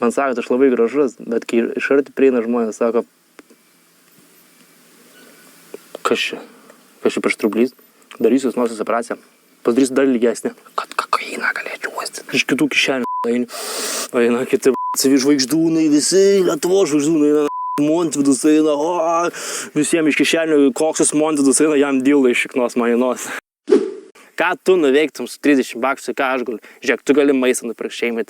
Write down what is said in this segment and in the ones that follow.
Man sako, aš labai gražus, bet kai iš arti prieina žmonės, sako, kas čia per strublys, darysiu nosies operaciją, padarysiu dar lygesnį, kad kokainą galėčiau uostyti. Iš kitų kišenių eina kiti žvaigždūnai, visi Lietuvos žvaigždūnai, Montvidus eina, visiems iš kišenių koksas Montvidus eina, jam dilai iš šiknos maninos. Ką tu nuveiktum su 30 baksų, ką aš galiu? Žiūrėk, tu gali maistą nupirkti šeimai,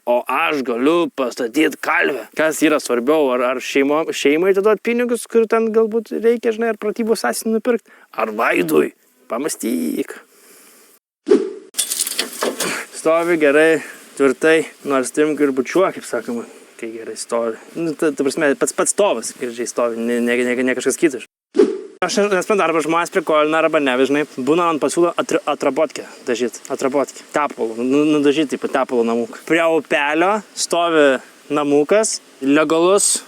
o aš galiu pastatyti kalvę. Kas yra svarbiau, ar šeimai atiduoti pinigus, kur ten galbūt reikia, žinai, ar pratybos asinį nupirkti, ar vaidui? Pamastyk. Stovi gerai, tvirtai, nors timk ir bučiuok, kaip sakoma, kai gerai stovi. Nu, ta prasme, pats stovas gražiai stovi, ne kažkas kitas. Aš nesprendu, arba žmonės prikolina, arba ne, žinai. Būna man pasiūlo atrabotkę dažyti, tepalų, nudažyti taip tepalų namuką. Prie upelio stovi namukas, legalus,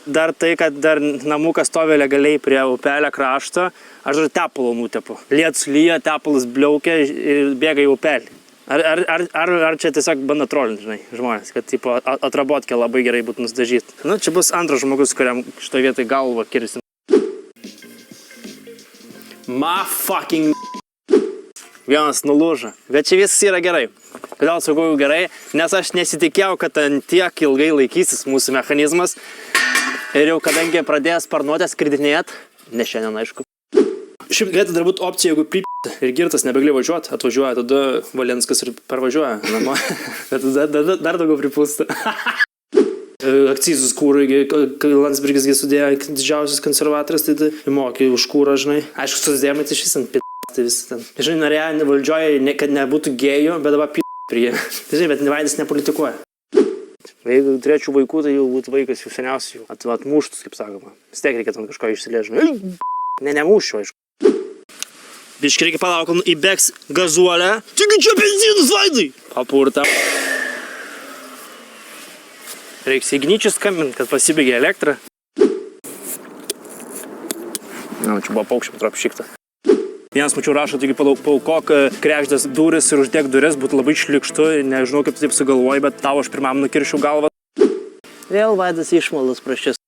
dar tai, kad dar namukas stovi legaliai prie upelio krašto, aš dar tepalų nutepu. Lietus lyja, tepalas bliaukia ir bėga į upelį. Ar čia tiesiog bando trolinti, žinai, žmonės, kad tipo, atrabotkę labai gerai būtų nusidažyti. Nu, čia bus antras žmogus, kuriam šitoje vietoje galvą kirsim. Ma fucking vienas nulūžo. Bet čia viskas yra gerai. Kodėl sakau gerai? Nes aš nesitikėjau, kad ant tiek ilgai laikysis mūsų mechanizmas. Ir jau kadangi pradėjęs sparnuotės skridinėt, ne šiandien aišku. Šiaip galėtų dar būti opcija, jeigu ir girtas nebegali važiuoti, atvažiuoja, tada Valenskas ir parvažiuoja namo. Bet dar daugiau pripūsta. Akcizus kūrui, Landsbergis sudėjo didžiausias konservatorius, tai mokė už kūrą, žinai. Aišku, susidėjimai tai šis ant tai visi ten. Žinai, norėjo valdžioje, kad nebūtų gėjų, bet dabar prie. Žinai, bet Vaidis nepolitikuoja. Jeigu turėčiau vaikų, tai jau būtų vaikas jau seniausiai atmuštus, kaip sakoma. Vis tiek reikia ten kažko išsilėžinti. Nemūščiau, aišku. Biškai reikia palaukti, įbėgs gazuolę. Taigi čia benzinas, Vaidai! Papurta. Reiks Igničius skambinti, kad pasibaigė elektrą. Na, čia buvo paukščiam apšikta. Vienas mačiau rašo, taigi paukok krekždas duris ir uždėk duris, būtų labai šlikštu, nežinau kaip taip sugalvoji, bet tavo aš pirmam nukiršiau galvą. Vėl Vaidas išmaldas praščias.